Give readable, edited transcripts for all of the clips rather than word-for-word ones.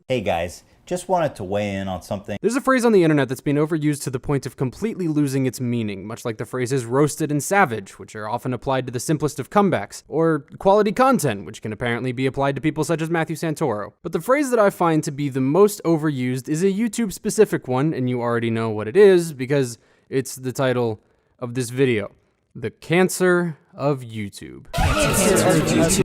Hey guys, just wanted to weigh in on something. There's a phrase on the internet that's been overused to the point of completely losing its meaning, much like the phrases roasted and savage, which are often applied to the simplest of comebacks, or quality content, which can apparently be applied to people such as Matthew Santoro. But the phrase that I find to be the most overused is a YouTube-specific one, and you already know what it is, because it's the title of this video. The cancer of YouTube.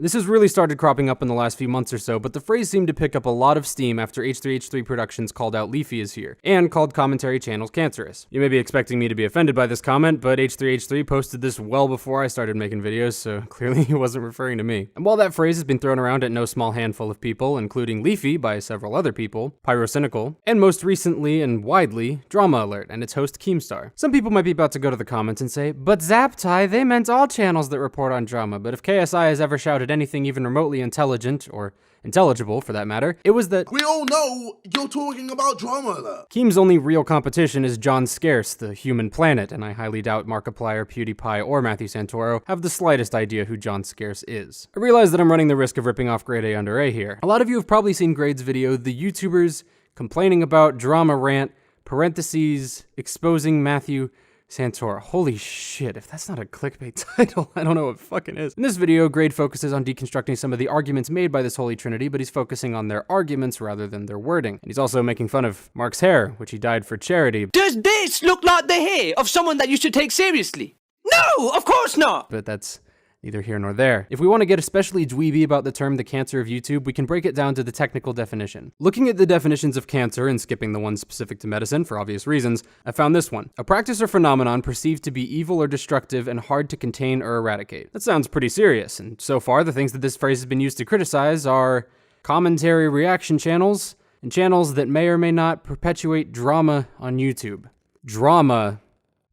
This has really started cropping up in the last few months or so, but the phrase seemed to pick up a lot of steam after H3H3 Productions called out Leafy is here, and called commentary channels cancerous. You may be expecting me to be offended by this comment, but H3H3 posted this well before I started making videos, so clearly he wasn't referring to me. And while that phrase has been thrown around at no small handful of people, including Leafy by several other people, Pyrocynical, and most recently and widely, Drama Alert and its host Keemstar. Some people might be about to go to the comments and say, but Zaptie, they meant all channels that report on drama, but if KSI has ever shouted anything even remotely intelligent, or intelligible for that matter, it was that we all know you're talking about Drama Alert. Keem's only real competition is John Scarce, the human planet, and I highly doubt Markiplier, PewDiePie, or Matthew Santoro have the slightest idea who John Scarce is. I realize that I'm running the risk of ripping off Grade A Under A here. A lot of you have probably seen Grade's video, The YouTubers Complaining About Drama Rant, parentheses, exposing Matthew Santoro. Holy shit, if that's not a clickbait title, I don't know what fucking is. In this video, Grade focuses on deconstructing some of the arguments made by this holy trinity, but he's focusing on their arguments rather than their wording. And he's also making fun of Mark's hair, which he dyed for charity. Does this look like the hair of someone that you should take seriously? No, of course not! But that's neither here nor there. If we want to get especially dweeby about the term the cancer of YouTube, we can break it down to the technical definition. Looking at the definitions of cancer and skipping the ones specific to medicine for obvious reasons, I found this one. A practice or phenomenon perceived to be evil or destructive and hard to contain or eradicate. That sounds pretty serious, and so far the things that this phrase has been used to criticize are commentary reaction channels and channels that may or may not perpetuate drama on YouTube. Drama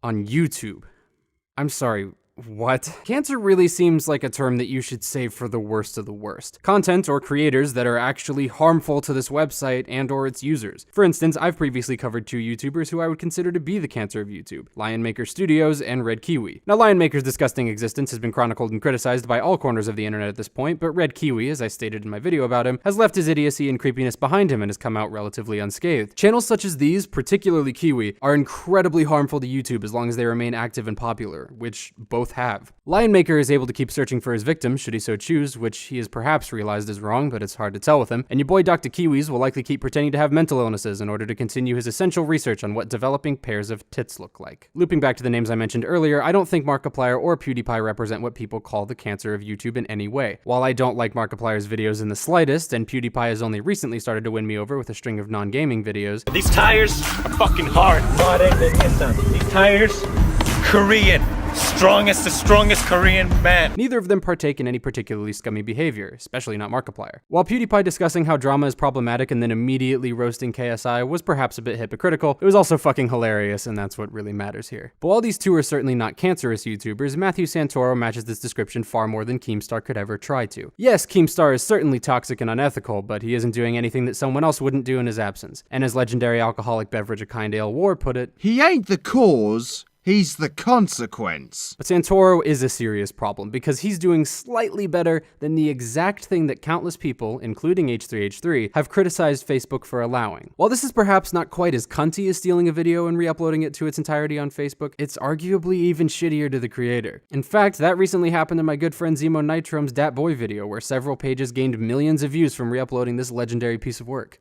on YouTube. I'm sorry, what? Cancer really seems like a term that you should save for the worst of the worst. Content or creators that are actually harmful to this website and or its users. For instance, I've previously covered two YouTubers who I would consider to be the cancer of YouTube, Lionmaker Studios and Red Kiwi. Now, Lionmaker's disgusting existence has been chronicled and criticized by all corners of the internet at this point, but Red Kiwi, as I stated in my video about him, has left his idiocy and creepiness behind him and has come out relatively unscathed. Channels such as these, particularly Kiwi, are incredibly harmful to YouTube as long as they remain active and popular, which both have. Lionmaker is able to keep searching for his victims, should he so choose, which he has perhaps realized is wrong, but it's hard to tell with him, and your boy Dr. Kiwis will likely keep pretending to have mental illnesses in order to continue his essential research on what developing pairs of tits look like. Looping back to the names I mentioned earlier, I don't think Markiplier or PewDiePie represent what people call the cancer of YouTube in any way. While I don't like Markiplier's videos in the slightest, and PewDiePie has only recently started to win me over with a string of non-gaming videos, these tires are fucking hard. These tires, Korean. The strongest Korean man. Neither of them partake in any particularly scummy behavior, especially not Markiplier. While PewDiePie discussing how drama is problematic and then immediately roasting KSI was perhaps a bit hypocritical, it was also fucking hilarious, and that's what really matters here. But while these two are certainly not cancerous YouTubers, Matthew Santoro matches this description far more than Keemstar could ever try to. Yes, Keemstar is certainly toxic and unethical, but he isn't doing anything that someone else wouldn't do in his absence. And as legendary alcoholic beverage A Kind Ale War put it, he ain't the cause, he's the consequence. But Santoro is a serious problem because he's doing slightly better than the exact thing that countless people, including H3H3, have criticized Facebook for allowing. While this is perhaps not quite as cunty as stealing a video and re-uploading it to its entirety on Facebook, it's arguably even shittier to the creator. In fact, that recently happened to my good friend Zemo Nitrom's Dat Boy video, where several pages gained millions of views from re-uploading this legendary piece of work.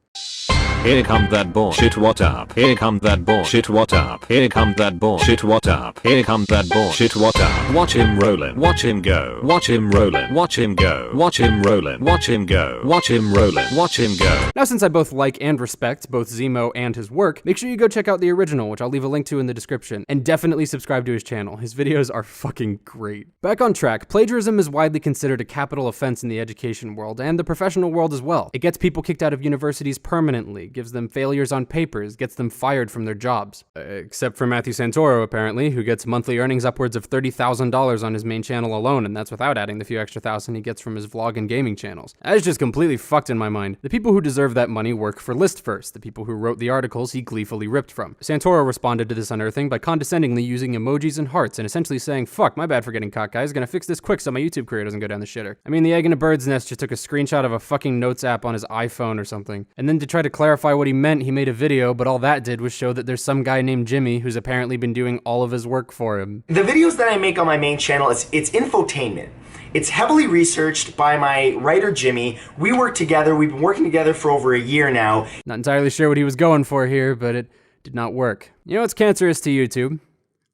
Here come that bullshit, what up? Here come that bullshit, what up? Here come that bullshit, what up? Here come that bullshit, what up? Watch him rollin', watch him go. Watch him rollin', watch him go. Watch him rollin', watch him go. Watch him rollin', watch him go. Now, since I both like and respect both Zemo and his work, make sure you go check out the original, which I'll leave a link to in the description, and definitely subscribe to his channel. His videos are fucking great. Back on track, plagiarism is widely considered a capital offense in the education world and the professional world as well. It gets people kicked out of universities permanently, gives them failures on papers, gets them fired from their jobs. Except for Matthew Santoro, apparently, who gets monthly earnings upwards of $30,000 on his main channel alone, and that's without adding the few extra thousand he gets from his vlog and gaming channels. That is just completely fucked in my mind. The people who deserve that money work for List First, the people who wrote the articles he gleefully ripped from. Santoro responded to this unearthing by condescendingly using emojis and hearts and essentially saying, "Fuck, my bad for getting caught, guys. Gonna fix this quick so my YouTube career doesn't go down the shitter." I mean, the egg in a bird's nest just took a screenshot of a fucking notes app on his iPhone or something. And then to try to clarify what he meant, he made a video, but all that did was show that there's some guy named Jimmy who's apparently been doing all of his work for him. The videos that I make on my main channel, it's infotainment. It's heavily researched by my writer Jimmy. We work together. We've been working together for over a year now. Not entirely sure what he was going for here, but it did not work. You know what's cancerous to YouTube?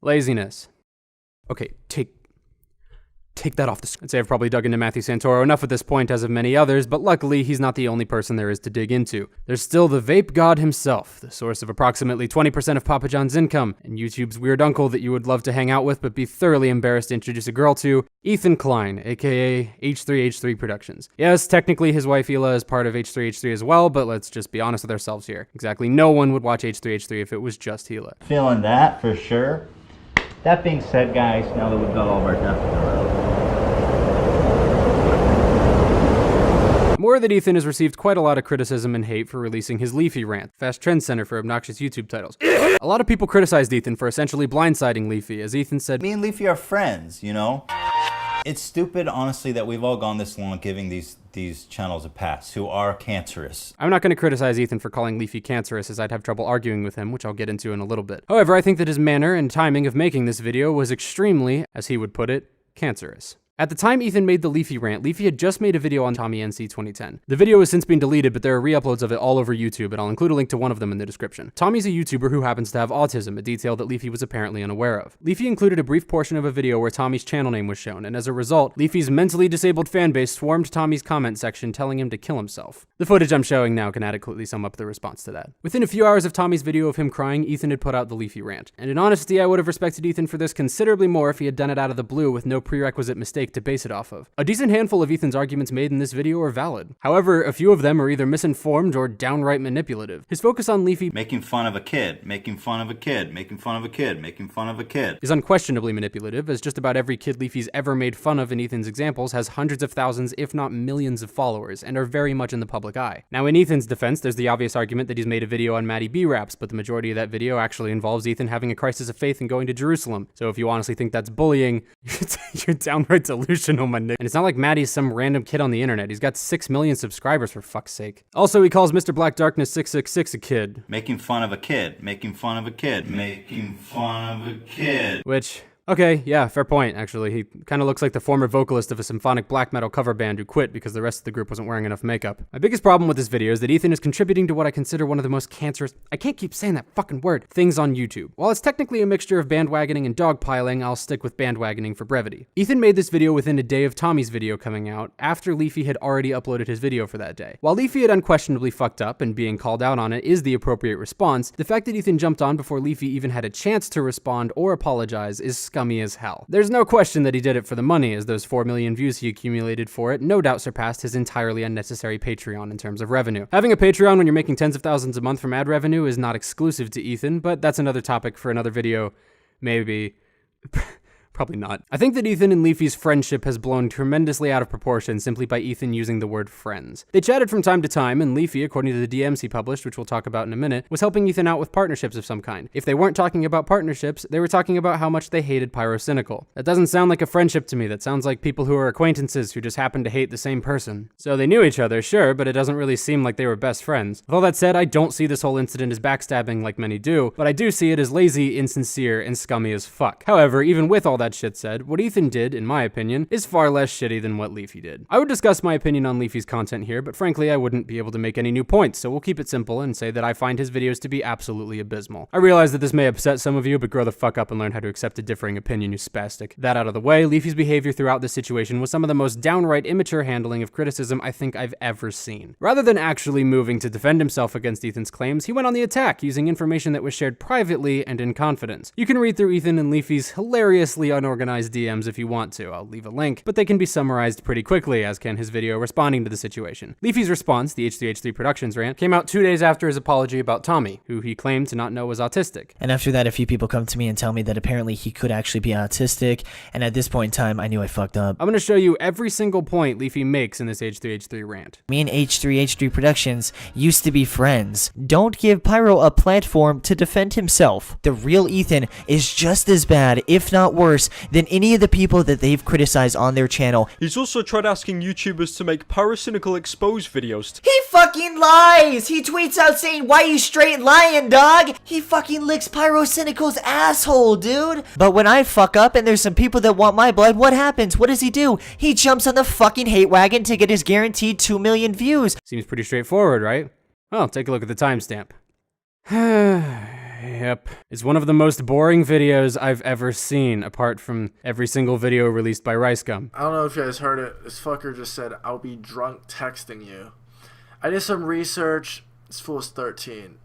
Laziness. Okay, take that off the screen. I'd say I've probably dug into Matthew Santoro enough at this point, as of many others, but luckily he's not the only person there is to dig into. There's still the vape god himself, the source of approximately 20% of Papa John's income, and YouTube's weird uncle that you would love to hang out with but be thoroughly embarrassed to introduce a girl to, Ethan Klein, aka H3H3 Productions. Yes, technically his wife Hila is part of H3H3 as well, but let's just be honest with ourselves here. Exactly no one would watch H3H3 if it was just Hila. Feeling that for sure. That being said, guys, now that we've got all of our ducks in a row. More that Ethan has received quite a lot of criticism and hate for releasing his Leafy rant, fast trend center for obnoxious YouTube titles. A lot of people criticized Ethan for essentially blindsiding Leafy, as Ethan said, Me and Leafy are friends, you know? It's stupid, honestly, that we've all gone this long giving these channels a pass, who are cancerous. I'm not going to criticize Ethan for calling Leafy cancerous, as I'd have trouble arguing with him, which I'll get into in a little bit. However, I think that his manner and timing of making this video was extremely, as he would put it, cancerous. At the time Ethan made the Leafy rant, Leafy had just made a video on Tommy NC 2010. The video has since been deleted, but there are re-uploads of it all over YouTube, and I'll include a link to one of them in the description. Tommy's a YouTuber who happens to have autism, a detail that Leafy was apparently unaware of. Leafy included a brief portion of a video where Tommy's channel name was shown, and as a result, Leafy's mentally disabled fanbase swarmed Tommy's comment section telling him to kill himself. The footage I'm showing now can adequately sum up the response to that. Within a few hours of Tommy's video of him crying, Ethan had put out the Leafy rant. And in honesty, I would have respected Ethan for this considerably more if he had done it out of the blue with no prerequisite mistake to base it off of. A decent handful of Ethan's arguments made in this video are valid. However, a few of them are either misinformed or downright manipulative. His focus on Leafy Making fun of a kid, making fun of a kid, making fun of a kid, making fun of a kid. is unquestionably manipulative, as just about every kid Leafy's ever made fun of in Ethan's examples has hundreds of thousands, if not millions of followers, and are very much in the public eye. Now, in Ethan's defense, there's the obvious argument that he's made a video on Maddie B raps, but the majority of that video actually involves Ethan having a crisis of faith and going to Jerusalem. So if you honestly think that's bullying, you're downright delusional, my nigga. And it's not like Maddie's some random kid on the internet. He's got 6 million subscribers, for fuck's sake. Also, he calls Mr. Black Darkness 666 a kid. Making fun of a kid, making fun of a kid, making fun of a kid. Which, okay, yeah, fair point, actually. He kind of looks like the former vocalist of a symphonic black metal cover band who quit because the rest of the group wasn't wearing enough makeup. My biggest problem with this video is that Ethan is contributing to what I consider one of the most cancerous, I can't keep saying that fucking word, things on YouTube. While it's technically a mixture of bandwagoning and dogpiling, I'll stick with bandwagoning for brevity. Ethan made this video within a day of Tommy's video coming out, after Leafy had already uploaded his video for that day. While Leafy had unquestionably fucked up, and being called out on it is the appropriate response, the fact that Ethan jumped on before Leafy even had a chance to respond or apologize is scummy as hell. There's no question that he did it for the money, as those 4 million views he accumulated for it no doubt surpassed his entirely unnecessary Patreon in terms of revenue. Having a Patreon when you're making tens of thousands a month from ad revenue is not exclusive to Ethan, but that's another topic for another video, maybe. Probably not. I think that Ethan and Leafy's friendship has blown tremendously out of proportion simply by Ethan using the word friends. They chatted from time to time, and Leafy, according to the DMs he published, which we'll talk about in a minute, was helping Ethan out with partnerships of some kind. If they weren't talking about partnerships, they were talking about how much they hated Pyrocynical. That doesn't sound like a friendship to me. That sounds like people who are acquaintances who just happen to hate the same person. So they knew each other, sure, but it doesn't really seem like they were best friends. With all that said, I don't see this whole incident as backstabbing like many do, but I do see it as lazy, insincere, and scummy as fuck. However, even with all that shit said, what Ethan did, in my opinion, is far less shitty than what Leafy did. I would discuss my opinion on Leafy's content here, but frankly, I wouldn't be able to make any new points, so we'll keep it simple and say that I find his videos to be absolutely abysmal. I realize that this may upset some of you, but grow the fuck up and learn how to accept a differing opinion, you spastic. That out of the way, Leafy's behavior throughout this situation was some of the most downright immature handling of criticism I think I've ever seen. Rather than actually moving to defend himself against Ethan's claims, he went on the attack using information that was shared privately and in confidence. You can read through Ethan and Leafy's hilariously unorganized DMs if you want to. I'll leave a link, but they can be summarized pretty quickly, as can his video responding to the situation. Leafy's response, the H3H3 Productions rant, came out 2 days after his apology about Tommy, who he claimed to not know was autistic. And after that, a few people come to me and tell me that apparently he could actually be autistic, and at this point in time, I knew I fucked up. I'm gonna show you every single point Leafy makes in this H3H3 rant. Me and H3H3 Productions used to be friends. Don't give Pyro a platform to defend himself. The real Ethan is just as bad, if not worse, than any of the people that they've criticized on their channel. He's also tried asking YouTubers to make pyrocynical expose videos. He fucking lies! He tweets out saying, "Why you straight lying, dog?" He fucking licks Pyrocynical's asshole, dude. But when I fuck up and there's some people that want my blood, what happens? What does he do? He jumps on the fucking hate wagon to get his guaranteed 2 million views. Seems pretty straightforward, right? Well, take a look at the timestamp. Yep. It's one of the most boring videos I've ever seen, apart from every single video released by Rice Gum. I don't know if you guys heard it. This fucker just said, "I'll be drunk texting you." I did some research. This fool is 13.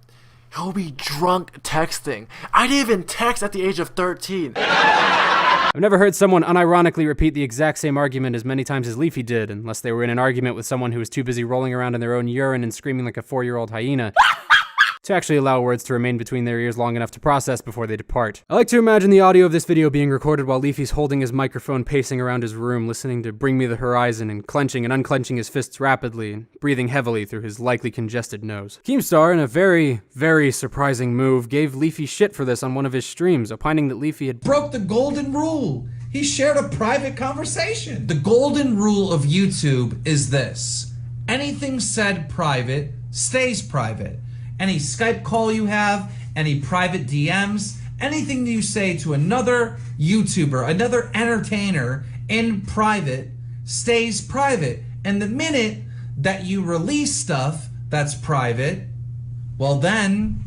He'll be drunk texting. I didn't even text at the age of 13. I've never heard someone unironically repeat the exact same argument as many times as Leafy did, unless they were in an argument with someone who was too busy rolling around in their own urine and screaming like a 4-year-old hyena to actually allow words to remain between their ears long enough to process before they depart. I like to imagine the audio of this video being recorded while Leafy's holding his microphone, pacing around his room, listening to Bring Me the Horizon, and clenching and unclenching his fists rapidly, and breathing heavily through his likely congested nose. Keemstar, in a very, very surprising move, gave Leafy shit for this on one of his streams, opining that Leafy had broke the golden rule. He shared a private conversation. The golden rule of YouTube is this: anything said private stays private. Any Skype call you have, any private DMs, anything you say to another YouTuber, another entertainer in private stays private. And the minute that you release stuff that's private, well then,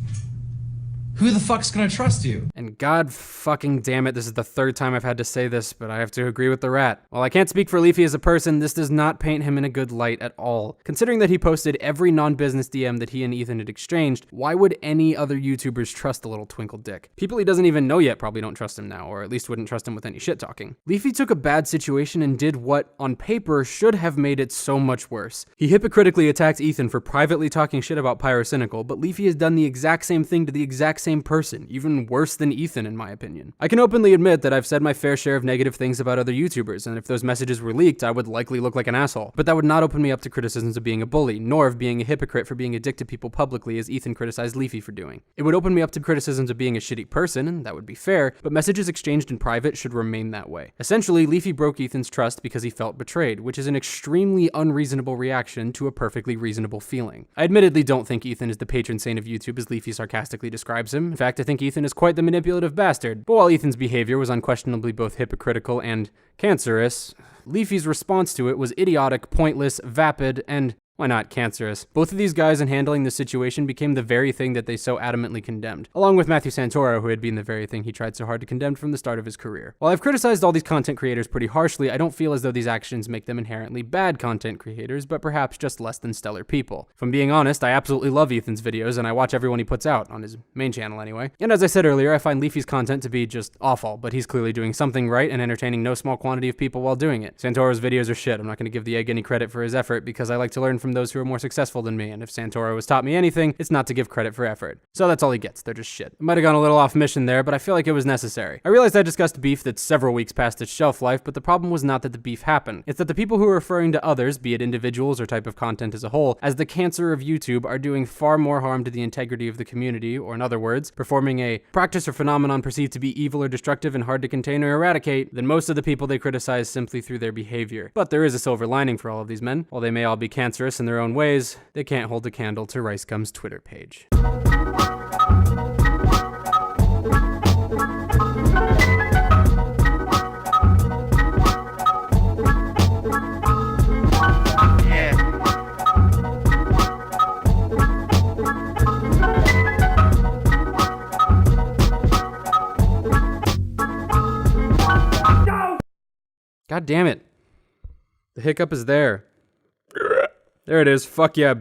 who the fuck's gonna trust you? And god fucking damn it, this is the 3rd time I've had to say this, but I have to agree with the rat. While I can't speak for Leafy as a person, this does not paint him in a good light at all. Considering that he posted every non-business DM that he and Ethan had exchanged, why would any other YouTubers trust the little twinkle dick? People he doesn't even know yet probably don't trust him now, or at least wouldn't trust him with any shit talking. Leafy took a bad situation and did what, on paper, should have made it so much worse. He hypocritically attacked Ethan for privately talking shit about Pyrocynical, but Leafy has done the exact same thing to the exact same person, even worse than Ethan in my opinion. I can openly admit that I've said my fair share of negative things about other YouTubers, and if those messages were leaked, I would likely look like an asshole. But that would not open me up to criticisms of being a bully, nor of being a hypocrite for being a dick to people publicly, as Ethan criticized Leafy for doing. It would open me up to criticisms of being a shitty person, and that would be fair, but messages exchanged in private should remain that way. Essentially, Leafy broke Ethan's trust because he felt betrayed, which is an extremely unreasonable reaction to a perfectly reasonable feeling. I admittedly don't think Ethan is the patron saint of YouTube as Leafy sarcastically describes him. In fact, I think Ethan is quite the manipulative bastard. But while Ethan's behavior was unquestionably both hypocritical and cancerous, Leafy's response to it was idiotic, pointless, vapid, and why not cancerous? Both of these guys in handling this situation became the very thing that they so adamantly condemned, along with Matthew Santoro, who had been the very thing he tried so hard to condemn from the start of his career. While I've criticized all these content creators pretty harshly, I don't feel as though these actions make them inherently bad content creators, but perhaps just less than stellar people. If I'm being honest, I absolutely love Ethan's videos, and I watch everyone he puts out, on his main channel anyway. And as I said earlier, I find Leafy's content to be just awful, but he's clearly doing something right and entertaining no small quantity of people while doing it. Santoro's videos are shit. I'm not going to give the egg any credit for his effort, because I like to learn from those who are more successful than me, and if Santoro has taught me anything, it's not to give credit for effort. So that's all he gets, they're just shit. I might have gone a little off mission there, but I feel like it was necessary. I realized I discussed beef that's several weeks past its shelf life, but the problem was not that the beef happened. It's that the people who are referring to others, be it individuals or type of content as a whole, as the cancer of YouTube are doing far more harm to the integrity of the community, or in other words, performing a practice or phenomenon perceived to be evil or destructive and hard to contain or eradicate, than most of the people they criticize simply through their behavior. But there is a silver lining for all of these men. While they may all be cancerous in their own ways, they can't hold a candle to Rice Gum's Twitter page. God damn it. The hiccup is there. There it is. Fuck yeah, bitch.